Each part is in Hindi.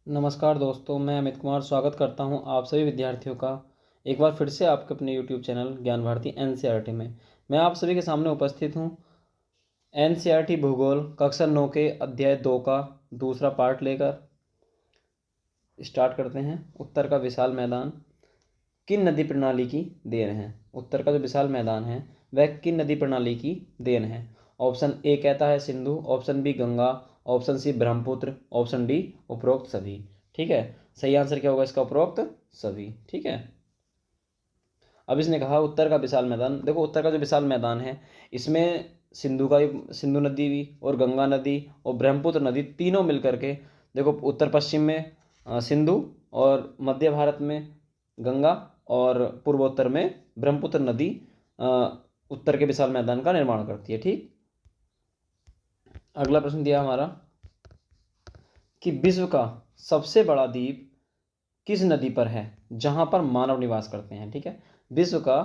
नमस्कार दोस्तों, मैं अमित कुमार स्वागत करता हूं आप सभी विद्यार्थियों का एक बार फिर से आपके अपने यूट्यूब चैनल ज्ञान भारती एनसीईआरटी में। मैं आप सभी के सामने उपस्थित हूं एनसीईआरटी भूगोल कक्षा 9 के अध्याय 2 का दूसरा पार्ट लेकर। स्टार्ट करते हैं। उत्तर का विशाल मैदान किन नदी प्रणाली की देन है? उत्तर का जो विशाल मैदान है वह किन नदी प्रणाली की देन है? ऑप्शन ए कहता है Sindhu, option B Ganga, option C Brahmaputra, option D उपरोक्त सभी। ठीक है, सही आंसर क्या होगा इसका? उपरोक्त सभी। ठीक है, अब इसने कहा उत्तर का विशाल मैदान। देखो, उत्तर का जो विशाल मैदान है इसमें सिंधु नदी भी और गंगा नदी और ब्रह्मपुत्र नदी तीनों मिलकर के, देखो उत्तर पश्चिम में सिंधु और मध्य भारत में गंगा और पूर्वोत्तर में ब्रह्मपुत्र नदी उत्तर के विशाल मैदान का निर्माण करती है। ठीक, अगला प्रश्न दिया हमारा कि विश्व का सबसे बड़ा द्वीप किस नदी पर है जहां पर मानव निवास करते हैं? ठीक है, विश्व का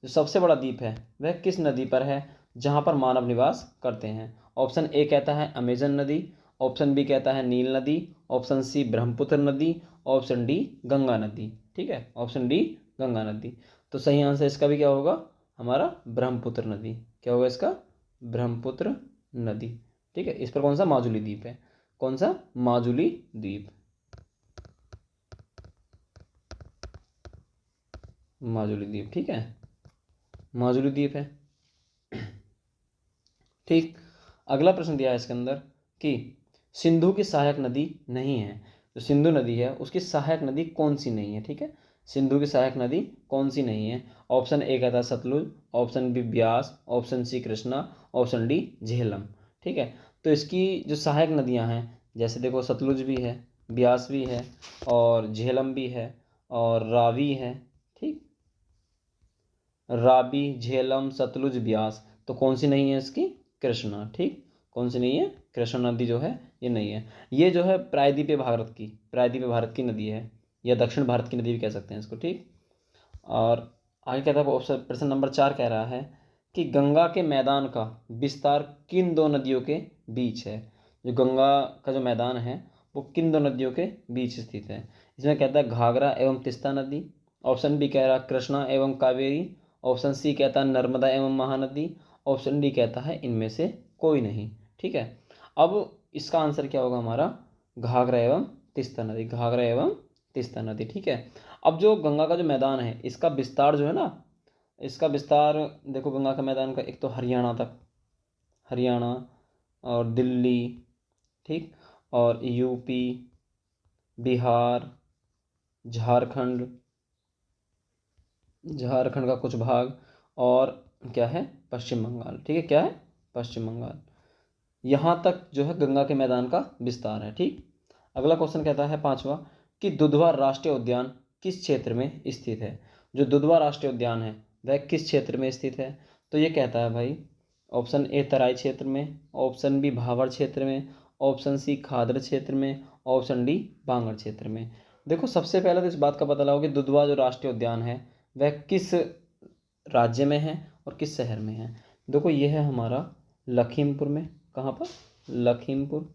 जो सबसे बड़ा द्वीप है वह किस नदी पर है जहां पर मानव निवास करते हैं? ऑप्शन ए कहता है अमेजन नदी, ऑप्शन बी कहता है नील नदी, ऑप्शन सी ब्रह्मपुत्र नदी, ऑप्शन डी गंगा नदी। ठीक है, ऑप्शन डी गंगा नदी। तो सही आंसर इसका भी क्या होगा? हमारा ब्रह्मपुत्र नदी। क्या होगा इसका? ब्रह्मपुत्र नदी। ठीक है, इस पर कौन सा? माजुली द्वीप है। कौन सा? माजुली द्वीप। माजुली द्वीप। ठीक है, माजुली द्वीप है। ठीक, अगला प्रश्न दिया है इसके अंदर कि सिंधु की सहायक नदी नहीं है। जो सिंधु नदी है उसकी सहायक नदी कौन सी नहीं है? ठीक है, सिंधु की सहायक नदी कौन सी नहीं है? ऑप्शन ए कहता है Sutlej, option B Beas, option C Krishna, option D Jhelum. ठीक है, तो इसकी जो सहायक नदियां हैं, जैसे देखो सतलुज भी है, ब्यास भी है और झेलम भी है और रावी है। ठीक, राबी, झेलम, सतलुज, ब्यास। तो कौन सी नहीं है इसकी? कृष्णा। ठीक, कौन सी नहीं है? कृष्णा नदी जो है ये नहीं है। ये जो है प्रायद्वीपीय भारत की नदी है, या दक्षिण भारत की नदी भी कह सकते हैं इसको। ठीक, और आगे कहता है ऑप्शन प्रश्न नंबर 4 कह रहा है कि गंगा के मैदान का विस्तार किन दो नदियों के बीच है? जो गंगा का जो मैदान है वो किन दो नदियों के बीच स्थित है? इसमें कहता है घाघरा एवं तिस्ता नदी, ऑप्शन बी कह रहा है कृष्णा एवं कावेरी, ऑप्शन सी कहता है नर्मदा एवं महानदी, ऑप्शन डी कहता है इनमें से कोई नहीं। ठीक है, अब इसका आंसर क्या होगा हमारा? घाघरा एवं तिस्ता नदी। घाघरा एवं तिस्ता नदी। ठीक है, अब जो गंगा का जो मैदान है इसका विस्तार जो है ना, इसका विस्तार देखो गंगा का मैदान का, एक तो हरियाणा तक, हरियाणा और दिल्ली, ठीक, और यूपी, बिहार, झारखंड, झारखंड का कुछ भाग, और क्या है? पश्चिम बंगाल। ठीक है, क्या है? पश्चिम बंगाल। यहाँ तक जो है गंगा के मैदान का विस्तार है। ठीक, अगला क्वेश्चन कहता है 5वां कि दुधवा राष्ट्रीय उद्यान किस क्षेत्र में स्थित है? जो दुधवा राष्ट्रीय उद्यान है वह किस क्षेत्र में स्थित है? तो ये कहता है भाई, ऑप्शन ए तराई क्षेत्र में, ऑप्शन बी भावर क्षेत्र में, ऑप्शन सी खादर क्षेत्र में, ऑप्शन डी बांगड़ क्षेत्र में। देखो, सबसे पहले तो इस बात का पता लगाओ कि दुधवा जो राष्ट्रीय उद्यान है वह किस राज्य में है और किस शहर में है। देखो, ये है हमारा लखीमपुर में। कहाँ पर? लखीमपुर,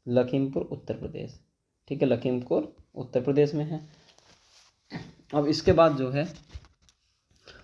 लखीमपुर उत्तर प्रदेश। ठीक है, लखीमपुर उत्तर प्रदेश में है। अब इसके बाद जो है,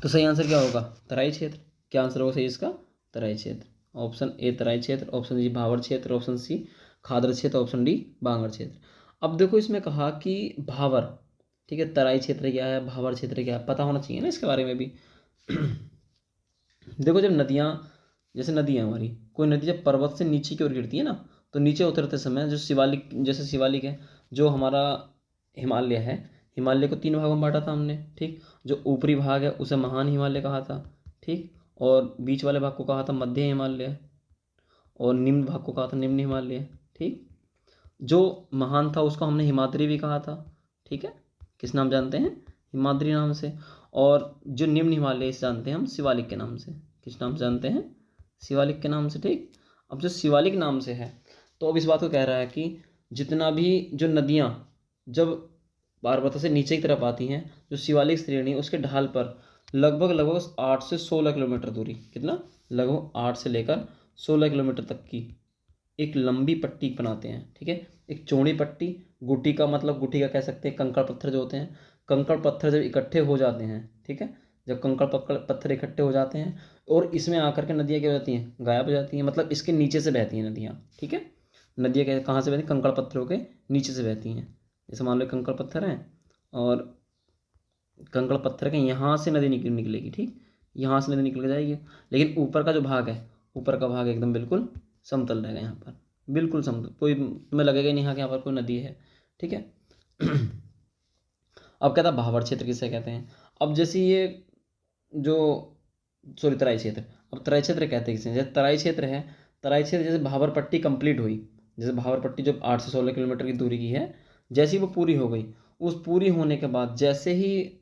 तो सही आंसर क्या होगा? तराई क्षेत्र। क्या आंसर होगा सही इसका? तराई क्षेत्र। ऑप्शन ए तराई क्षेत्र, ऑप्शन जी भावर क्षेत्र, ऑप्शन सी खादर क्षेत्र, ऑप्शन डी बांगड़ क्षेत्र। अब देखो, इसमें कहा कि भावर, ठीक है, तराई क्षेत्र क्या है, भावर क्षेत्र क्या है, पता होना चाहिए ना इसके बारे में भी। देखो, जब नदियाँ, जैसे नदी है हमारी, कोई नदी जब पर्वत से नीचे की ओर गिरती है ना, तो नीचे उतरते समय जो शिवालिक, जैसे शिवालिक है, जो हमारा हिमालय है, हिमालय को 3 भागों में बांटा था हमने। ठीक, जो ऊपरी भाग है उसे महान हिमालय कहा था। ठीक, और बीच वाले भाग को कहा था मध्य हिमालय, और निम्न भाग को कहा था निम्न हिमालय। ठीक, जो महान था उसको हमने हिमाद्री भी कहा था। ठीक है, किस नाम जानते हैं? हिमाद्री नाम से। और जो निम्न हिमालय से जानते हैं हम शिवालिक के नाम से। किस नाम से जानते हैं? शिवालिक के नाम से। ठीक, अब जो शिवालिक नाम से है, तो अब इस बात को कह रहा है कि जितना भी जो नदियाँ जब पार्वत से नीचे की तरफ आती हैं, जो शिवालिक श्रेणी उसके ढाल पर लगभग 8 से 16 किलोमीटर दूरी, कितना? लगभग 8 से लेकर 16 किलोमीटर तक की एक लंबी पट्टी बनाते हैं, ठीक है, एक चौड़ी पट्टी। गुटी का मतलब, गुटी का कह सकते हैं कंकड़ पत्थर जो होते हैं, कंकड़ पत्थर जब इकट्ठे हो जाते हैं, ठीक है, जब कंकड़ पत्थर इकट्ठे हो जाते हैं और इसमें आकर के नदियाँ क्या हो जाती हैं, गायब हो जाती हैं, मतलब इसके नीचे से बहती हैं नदियाँ, ठीक है। नदियाँ कहाँ से बहती हैं, कंकड़ पत्थरों के नीचे से बहती हैं। जैसे मान लो कंकड़ पत्थर हैं और कंकड़ पत्थर के यहाँ से नदी निकलेगी, ठीक, यहाँ से नदी निकल जाएगी, लेकिन ऊपर का जो भाग है, ऊपर का भाग एकदम बिल्कुल समतल रहेगा, यहाँ पर बिल्कुल समतल, कोई तुम्हें लगेगा ही नहीं यहाँ के यहाँ पर कोई नदी है, ठीक है। अब कहता भावर क्षेत्र किसे कहते हैं। अब जैसे ये जो, सॉरी, तराई क्षेत्र, अब तराई क्षेत्र कहते हैं किसे, जैसे तराई क्षेत्र है, तराई क्षेत्र जैसे भावर पट्टी कंप्लीट हुई, जैसे भावर पट्टी जो 8 से 16 किलोमीटर की दूरी की है, जैसी वो पूरी हो गई, उस पूरी होने के बाद जैसे ही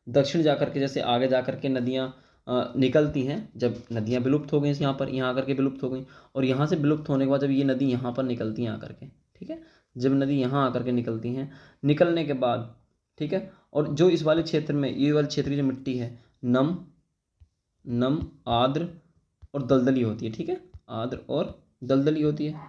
दक्षिण जाकर के, जैसे आगे जाकर के नदियाँ निकलती हैं, जब नदियाँ विलुप्त हो गई यहाँ पर, यहाँ आकर के विलुप्त हो गई, और यहाँ से विलुप्त होने के बाद जब ये नदी यहाँ पर निकलती हैं आकर के, ठीक है, जब नदी यहाँ आकर के निकलती हैं, निकलने के बाद, ठीक है, और जो इस वाले क्षेत्र में, ये वाले क्षेत्र की जो मिट्टी है, नम आर्द्र और दलदली होती है, ठीक है, आर्द्र और दलदली होती है,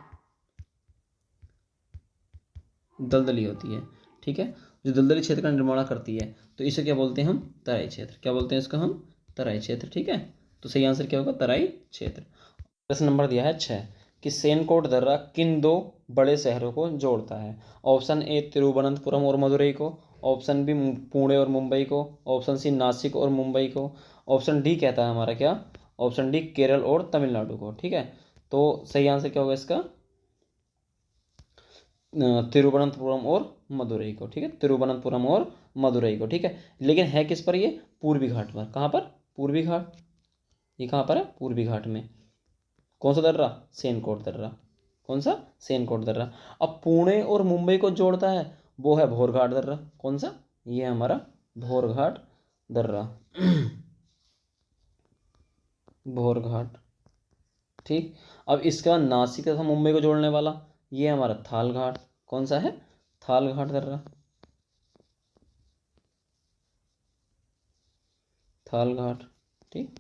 दलदली होती है, ठीक है, जो दलदली क्षेत्र का निर्माण करती है, तो इसे क्या बोलते हैं हम, तराई क्षेत्र। क्या बोलते हैं इसका हम, तराई क्षेत्र, ठीक है। तो सही आंसर क्या होगा, तराई क्षेत्र। प्रश्न नंबर दिया है 6 कि सेनकोट दर्रा किन दो बड़े शहरों को जोड़ता है। ऑप्शन ए तिरुवनंतपुरम और मदुरई को, ऑप्शन बी पुणे और मुंबई को, ऑप्शन सी नासिक और मुंबई को, ऑप्शन डी कहता है हमारा क्या, ऑप्शन डी केरल और तमिलनाडु को, ठीक है। तो सही आंसर क्या होगा इसका, तिरुवनंतपुरम और मदुरई को, ठीक है, तिरुवनंतपुरम और मदुरई को, ठीक है। लेकिन है किस पर, ये पूर्वी घाट पर, कहाँ पर, पूर्वी घाट, ये कहाँ पर है, पूर्वी घाट में। कौन सा दर्रा, सेनकोट दर्रा, कौन सा, सेनकोट दर्रा। अब पुणे और मुंबई को जोड़ता है, वो है भोरघाट दर्रा, कौन सा, ये है हमारा भोरघाट दर्रा, भोरघाट, ठीक। अब इसके बाद नासिक तथा मुंबई को जोड़ने वाला, ये हमारा थाल घाट, कौन सा है, थाल घाट दर्रा, थाल घाट, ठीक।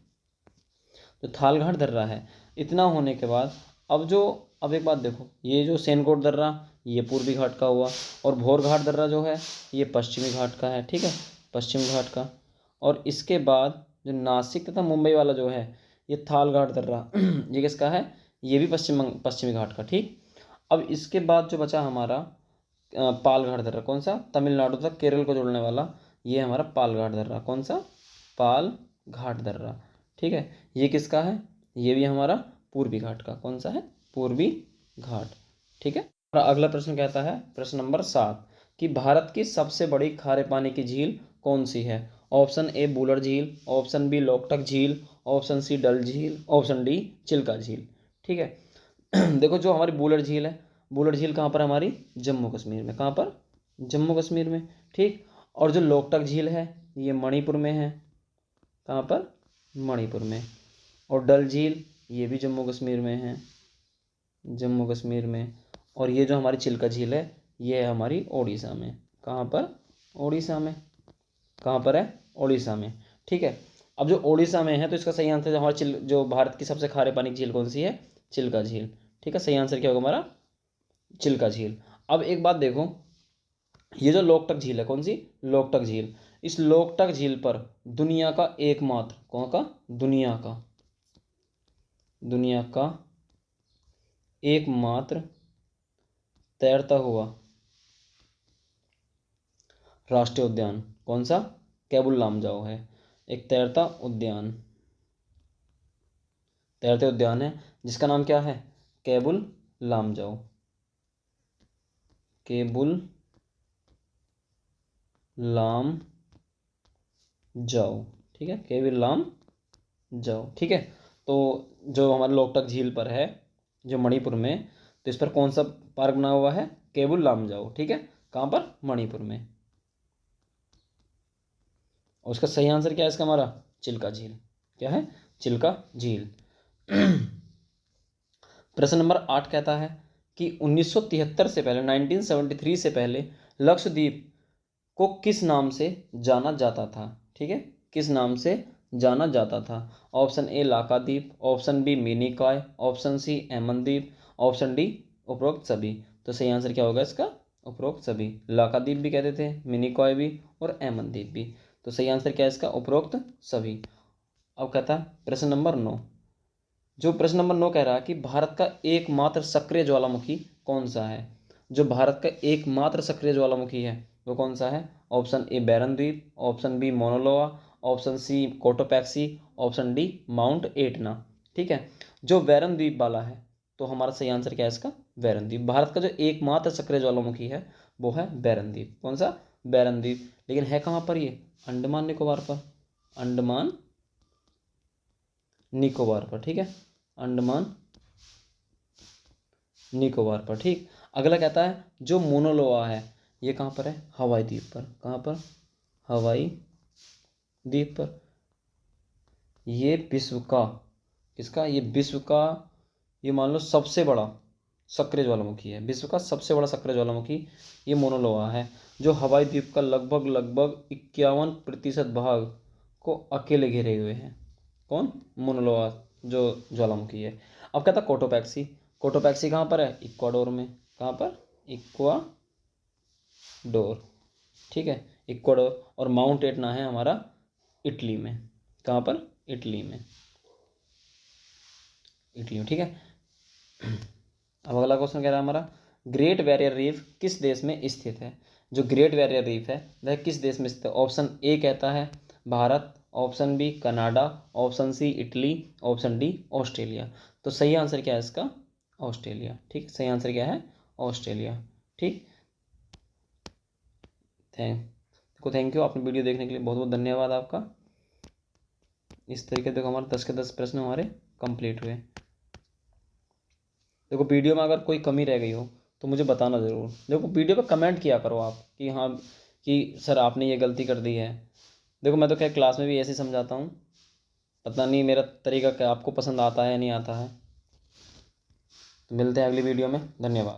जो थाल घाट दर्रा है, इतना होने के बाद अब एक बात देखो, ये जो सेनकोट दर्रा ये पूर्वी घाट का हुआ, और भोरघाट दर्रा जो है ये पश्चिमी घाट का है, ठीक है, पश्चिम घाट का। और इसके बाद जो नासिक तथा मुंबई वाला जो है ये थाल घाट दर्रा ये किसका है, ये भी पश्चिमी घाट का, ठीक। अब इसके बाद जो बचा हमारा पालघाट दर्रा, कौन सा, तमिलनाडु तक केरल को जोड़ने वाला, ये हमारा पालघाट दर्रा, कौन सा, पालघाट दर्रा, ठीक है। ये किसका है, ये भी हमारा पूर्वी घाट का, कौन सा है, पूर्वी घाट, ठीक है। और अगला प्रश्न कहता है, प्रश्न नंबर 7 कि भारत की सबसे बड़ी खारे पानी की झील कौन सी है। ऑप्शन ए बूलर झील, ऑप्शन बी लोकटक झील, ऑप्शन सी डल झील, ऑप्शन डी चिल्का झील, ठीक है। देखो जो हमारी बूलर झील है, बूलर झील कहाँ पर, हमारी जम्मू कश्मीर में, कहाँ पर, जम्मू कश्मीर में, ठीक। और जो लोकटक झील है ये मणिपुर में है, कहाँ पर, मणिपुर में। और डल झील ये भी जम्मू कश्मीर में है, जम्मू कश्मीर में। और ये जो हमारी चिल्का झील है ये है हमारी ओडिशा में, कहाँ पर, ओडिशा में, कहाँ पर है, ओडिशा में, ठीक है। अब जो ओडिशा में है तो इसका सही आंसर हमारा जो भारत की सबसे खारे पानी की झील कौन सी है, चिल्का झील, ठीक है। सही आंसर क्या होगा हमारा, चिल्का झील। अब एक बात देखो, ये जो लोकटक झील है, कौन सी, लोकटक झील, इस लोकटक झील पर दुनिया का एकमात्र, कौन का, दुनिया का एकमात्र तैरता हुआ राष्ट्रीय उद्यान कौन सा, केबुल लामजाओ है, एक तैरता उद्यान, तैरते उद्यान है जिसका नाम क्या है, केबुल लामजाओ, केबुल लाम जाओ, ठीक है, केबुल लाम जाओ, ठीक है। तो जो हमारे लोकटक झील पर है जो मणिपुर में, तो इस पर कौन सा पार्क बना हुआ है, केबुल लामजाओ, ठीक है, कहाँ पर, मणिपुर में। और उसका सही आंसर क्या है इसका हमारा, चिल्का झील, क्या है, चिल्का झील। प्रश्न नंबर 8 कहता है कि 1973 से पहले, 1973 से पहले लक्षद्वीप को किस नाम से जाना जाता था, ठीक है, किस नाम से जाना जाता था। Option A Lakshadweep, option B Minicoy, option C एमन द्वीप, ऑप्शन डी उपरोक्त सभी। तो सही आंसर क्या होगा इसका? उपरोक्त सभी। लाक्षाद्वीप भी कहते थे, मिनिकॉय भी और ऐमन द्वीप भी। तो सही आंसर क्या है इसका? उपरोक्त सभी। अब कहता है प्रश्न नंबर 9। जो प्रश्न नंबर 9 कह रहा है कि भारत का एकमात्र सक्रिय ज्वालामुखी कौन सा है? जो भारत का एकमात्र सक्रिय ज्वालामुखी है वो कौन सा है? ऑप्शन ए बैरन द्वीप, option B Mauna Loa, option C Cotopaxi, option D mount Etna. ठीक है, जो बैरन द्वीप वाला है तो हमारा सही आंसर क्या है इसका? बैरन द्वीप। भारत का जो एकमात्र सक्रिय ज्वालामुखी है वो है बैरन द्वीप। कौन सा? बैरन द्वीप। लेकिन है कहाँ पर ये? अंडमान निकोबार पर। अंडमान निकोबार पर। ठीक है, अंडमान निकोबार पर। ठीक, अगला कहता है जो मोनोलोआ है ये कहाँ पर है? हवाई द्वीप पर। कहाँ पर? हवाई द्वीप पर। ये विश्व का, किसका? ये विश्व का, ये मान लो सबसे बड़ा सक्रिय ज्वालामुखी है। विश्व का सबसे बड़ा सक्रिय ज्वालामुखी ये मोनोलोआ है, जो हवाई द्वीप का लगभग लगभग 51% भाग को अकेले घेरे हुए हैं। कौन? मोनोलोआ जो ज्वालामुखी है। अब कहता कोटोपैक्सी। कोटोपैक्सी कहाँ पर है? इक्वाडोर में। कहाँ पर? इक्वाडोर। ठीक है, इक्वाडोर। और माउंट एटना है हमारा इटली में। कहाँ पर? इटली में। इटली में। ठीक है, अब अगला क्वेश्चन कह रहा है हमारा ग्रेट बैरियर रीफ किस देश में स्थित है? जो ग्रेट बैरियर रीफ है वह किस देश में स्थित है? ऑप्शन ए कहता है Bharat, option B Canada, option C Italy, option D Australia. तो सही आंसर क्या है इसका? ऑस्ट्रेलिया। ठीक, सही आंसर क्या है? ऑस्ट्रेलिया। ठीक, थैंक यू। आपने वीडियो देखने के लिए बहुत बहुत धन्यवाद आपका। इस तरीके से हमारे 10 के 10 प्रश्न हमारे कंप्लीट हुए। देखो वीडियो में अगर कोई कमी रह गई हो तो मुझे बताना ज़रूर। देखो वीडियो पे कमेंट किया करो आप कि हाँ कि सर आपने ये गलती कर दी है। देखो मैं तो क्या क्लास में भी ऐसे ही समझाता हूँ, पता नहीं मेरा तरीका क्या आपको पसंद आता है या नहीं आता है। तो मिलते हैं अगली वीडियो में। धन्यवाद।